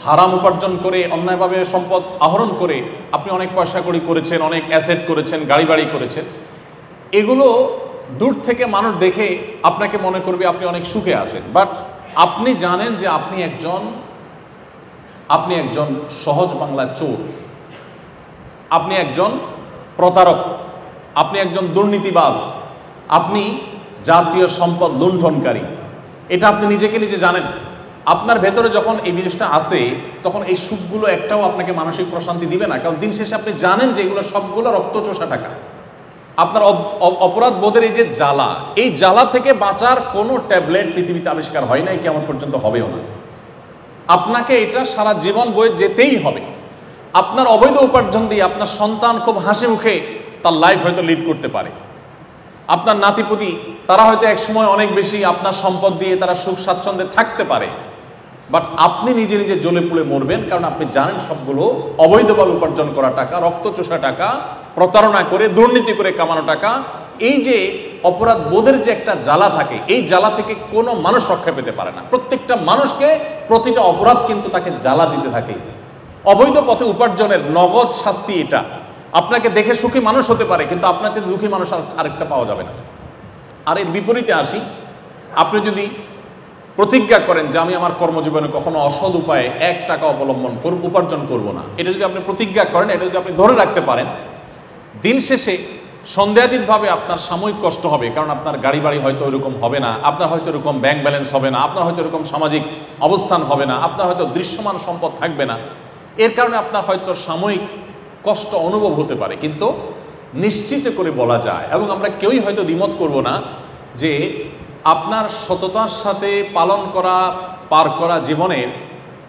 হারাম উপার্জন করে, অন্যায়ভাবে সম্পদ আহরণ করে আপনি অনেক পয়সা কড়ি করেছেন, অনেক অ্যাসেট করেছেন, গাড়ি বাড়ি করেছেন, এগুলো দূর থেকে মানুষ দেখে আপনাকে মনে করবে আপনি অনেক সুখে আছেন। বাট আপনি জানেন যে আপনি একজন সহজ বাংলা চোর, আপনি একজন প্রতারক, আপনি একজন দুর্নীতিবাজ, আপনি জাতীয় সম্পদ লুণ্ঠনকারী। এটা আপনি নিজেকে নিজে জানেন। আপনার ভেতরে যখন এই জিনিসটা আসে তখন এই সুখগুলো একটাও আপনাকে মানসিক প্রশান্তি দিবে না, কারণ দিন শেষে আপনি জানেন যে এগুলো সবগুলো রক্তচোষা টাকা। আপনার অপরাধ বোধের এই যে জ্বালা, এই জ্বালা থেকে বাঁচার কোনো ট্যাবলেট পৃথিবীতে আবিষ্কার হয় নাই, কেমন পর্যন্ত হবেও না। আপনাকে এটা সারা জীবন বয়ে যেতেই হবে। আপনার অবৈধ উপার্জন দিয়ে আপনার সন্তান খুব হাসি মুখে তার লাইফ হয়তো লিড করতে পারে, আপনার নাতিপুতি তারা হয়তো এক সময় অনেক বেশি আপনার সম্পদ দিয়ে তারা সুখ স্বাচ্ছন্দ্যে থাকতে পারে, বাট আপনি নিজে নিজে জ্বলে পুড়ে মরবেন, কারণ আপনি জানেন সবগুলো অবৈধভাবে উপার্জন করা টাকা, রক্তচোষা টাকা, প্রতারণা করে দুর্নীতি করে কামানো টাকা। এই যে অপরাধ বোধের যে একটা জ্বালা থাকে, এই জ্বালা থেকে কোনো মানুষ রক্ষা পেতে পারে না। প্রত্যেকটা মানুষকে প্রতিটা অপরাধ কিন্তু তাকে জ্বালা দিতে থাকে। অবৈধ পথে উপার্জনের নগদ শাস্তি এটা। আপনাকে দেখে সুখী মানুষ হতে পারে, কিন্তু আপনার চেয়ে দুঃখী মানুষ আরেকটা পাওয়া যাবে না। আর এর বিপরীতে আসি, আপনি যদি প্রতিজ্ঞা করেন যে আমি আমার কর্মজীবনে কখনো অসৎ উপায়ে 1 টাকা অবলম্বন উপার্জন করব না, এটা যদি আপনি প্রতিজ্ঞা করেন, এটা যদি আপনি ধরে রাখতে পারেন, দিন শেষে সন্দেহাতীতভাবে আপনার সাময়িক কষ্ট হবে, কারণ আপনার গাড়ি বাড়ি হয়তো ওইরকম হবে না, আপনার হয়তো এরকম ব্যাংক ব্যালেন্স হবে না, আপনার হয়তো এরকম সামাজিক অবস্থান হবে না, আপনার হয়তো দৃশ্যমান সম্পদ থাকবে না। এর কারণে আপনার হয়তো সাময়িক কষ্ট অনুভব হতে পারে, কিন্তু নিশ্চিত করে বলা যায়, এবং আমরা কেউই হয়তো দ্বিমত করব না, যে আপনার সততার সাথে পার করা জীবনের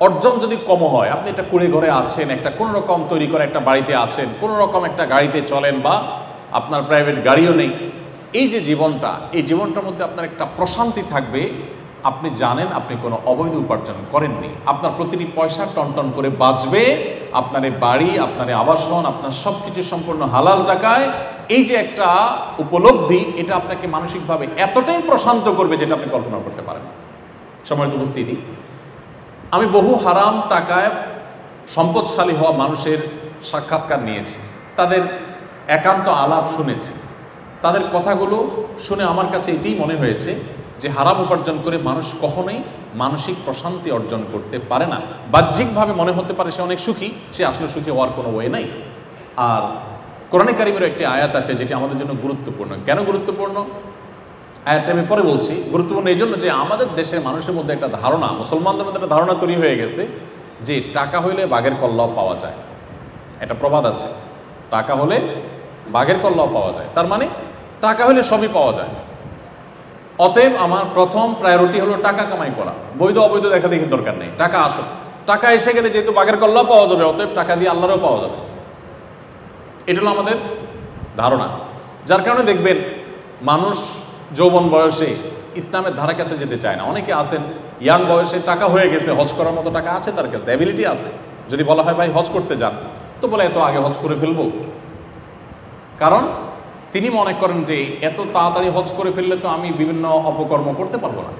অর্জন যদি কম হয়, আপনি একটা কুড়ে ঘরে আছেন, একটা কোনো রকম তৈরি করে একটা বাড়িতে আছেন, কোনো রকম একটা গাড়িতে চলেন, বা আপনার প্রাইভেট গাড়িও নেই, এই যে জীবনটা, এই জীবনটার মধ্যে আপনার একটা প্রশান্তি থাকবে। আপনি জানেন আপনি কোনো অবৈধ উপার্জন করেননি, আপনার প্রতিটি পয়সা টনটন করে বাঁচবে, আপনার বাড়ি, আপনার আবাসন, আপনার সব কিছু সম্পূর্ণ হালাল টাকায়। এই যে একটা উপলব্ধি, এটা আপনাকে মানসিকভাবে এতটাই প্রশান্ত করবে যেটা আপনি কল্পনা করতে পারেন না। সম্মানিত উপস্থিতি, আমি বহু হারাম টাকায় সম্পদশালী হওয়া মানুষের সাক্ষাৎকার নিয়েছি, তাদের একান্ত আলাপ শুনেছি। তাদের কথাগুলো শুনে আমার কাছে এটাই মনে হয়েছে যে হারাম উপার্জন করে মানুষ কখনোই মানসিক প্রশান্তি অর্জন করতে পারে না। বাহ্যিকভাবে মনে হতে পারে সে অনেক সুখী, সে আসলে সুখী হওয়ার কোনো ওয়ে নাই। আর কোরআনে কারিমের একটি আয়াত আছে যেটি আমাদের জন্য গুরুত্বপূর্ণ। কেন গুরুত্বপূর্ণ? আয়াতটা আমি পরে বলছি। গুরুত্বপূর্ণ এই জন্য যে আমাদের দেশের মানুষের মধ্যে একটা ধারণা, মুসলমানদের মধ্যে একটা ধারণা তৈরি হয়ে গেছে যে টাকা হইলে বাঘের কল্লাও পাওয়া যায়। একটা প্রবাদ আছে, টাকা হলে বাঘের কল্লাও পাওয়া যায়, তার মানে টাকা হলে সবই পাওয়া যায়। অতএব আমার প্রথম প্রায়োরিটি হলো টাকা কামাই করা, বৈধ অবৈধ দেখা দেখি দরকার নেই, টাকা আসুক। টাকা এসে গেলে যেহেতু বাঘের কল্লাও পাওয়া যাবে, অতএব টাকা দিয়ে আল্লাহরও পাওয়া যাবে। এটা হলো আমাদের ধারণা, যার কারণে দেখবেন মানুষ যৌবন বয়সে ইসলামের ধারা কাছে যেতে চায় না। অনেকে আছেন ইয়াং বয়সে টাকা হয়ে গেছে, হজ করার মতো টাকা আছে তার কাছে, অ্যাবিলিটি আছে। যদি বলা হয় ভাই হজ করতে যান, তো বলে এত আগে হজ করে ফেলবো, কারণ তিনি মনে করেন যে এত তাড়াতাড়ি হজ করে ফেললে তো আমি বিভিন্ন অপকর্ম করতে পারবো না।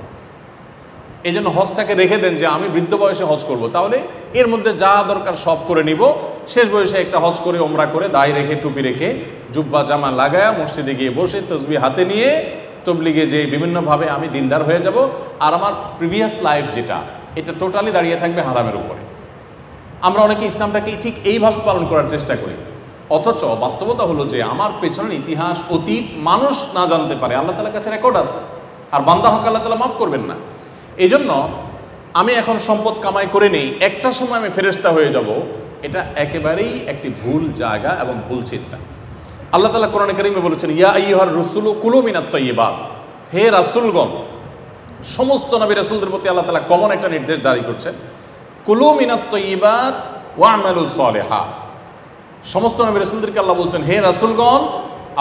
এই জন্য হজটাকে রেখে দেন যে আমি বৃদ্ধ বয়সে হজ করব, তাহলে এর মধ্যে যা দরকার সব করে নিব, শেষ বয়সে একটা হজ করে ওমরা করে দাড়ি রেখে টুপি রেখে জুব্বা জামা লাগায়া মসজিদে গিয়ে বসে তসবিহ হাতে নিয়ে তবলিগে যে বিভিন্নভাবে আমি দিনদার হয়ে যাব, আর আমার প্রিভিয়াস লাইফ যেটা, এটা টোটালি দাঁড়িয়ে থাকবে হারামের উপরে। আমরা অনেকে ইসলামটাকে ঠিক এইভাবে পালন করার চেষ্টা করি, অথচ বাস্তবতা হলো যে আমার পেছনের ইতিহাস, অতীত মানুষ না জানতে পারে, আল্লাহ তাআলার কাছে রেকর্ড আছে, আর বান্দা হক আল্লাহ তাআলা মাফ করবেন না। এই জন্য আমি এখন সম্পদ কামাই করে নেই, একটা সময় আমি ফেরেশতা হয়ে যাব, এটা একেবারেই একটি ভুল জায়গা এবং ভুল চিন্তা। আল্লাহ তাআলা কোরআনে কারিমে বলেছেন, ইয়া আইয়ুহার রাসূলু কুলু মিনাত তাইয়্যিবাত, হে রাসূলগণ, সমস্ত নবী রাসূলদের প্রতি আল্লাহ তাআলা কমন একটা নির্দেশ জারি করছেন, কুলু মিনাত তাইয়্যিবাত ওয়া'মালু সলিহা। সমস্ত নবী রাসূলদেরকে আল্লাহ বলছেন, হে রাসূলগণ,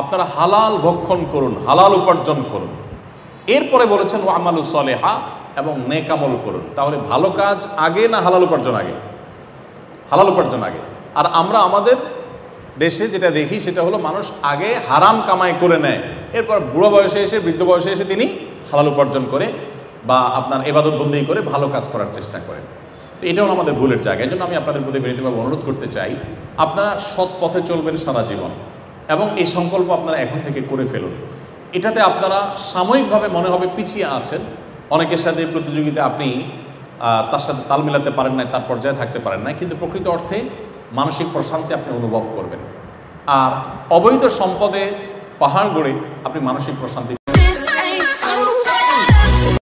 আপনারা হালাল ভক্ষণ করুন, হালাল উপার্জন করুন। এরপরে বলেছেন ওয়া'মালু সলিহা, এবং নেক আমল করুন। তাহলে ভালো কাজ আগে না হালাল উপার্জন আগে? হালাল উপার্জন আগে। আর আমরা আমাদের দেশে যেটা দেখি সেটা হলো মানুষ আগে হারাম কামাই করে নেয়, এরপর বুড়ো বয়সে এসে, বৃদ্ধ বয়সে এসে তিনি হালাল উপার্জন করে বা আপনার ইবাদত বন্দেগী করে ভালো কাজ করার চেষ্টা করেন। তো এটাও আমাদের ভুলের জায়গা। এই জন্য আমি আপনাদের প্রতি বিনীতভাবে অনুরোধ করতে চাই, আপনারা সৎ পথে চলবেন সারা জীবন, এবং এই সংকল্প আপনারা এখন থেকে করে ফেলুন। এটাতে আপনারা সাময়িকভাবে মনে হবে পিছিয়ে আছেন, অনেকের সাথে প্রতিযোগিতা আপনি তার সাথে তাল মিলাতে পারেন না, তার পর্যায়ে থাকতে পারেন না, কিন্তু প্রকৃত অর্থে মানসিক প্রশান্তি আপনি অনুভব করবেন। আর অবৈধ সম্পদে পাহাড় গড়ে আপনি মানসিক প্রশান্তি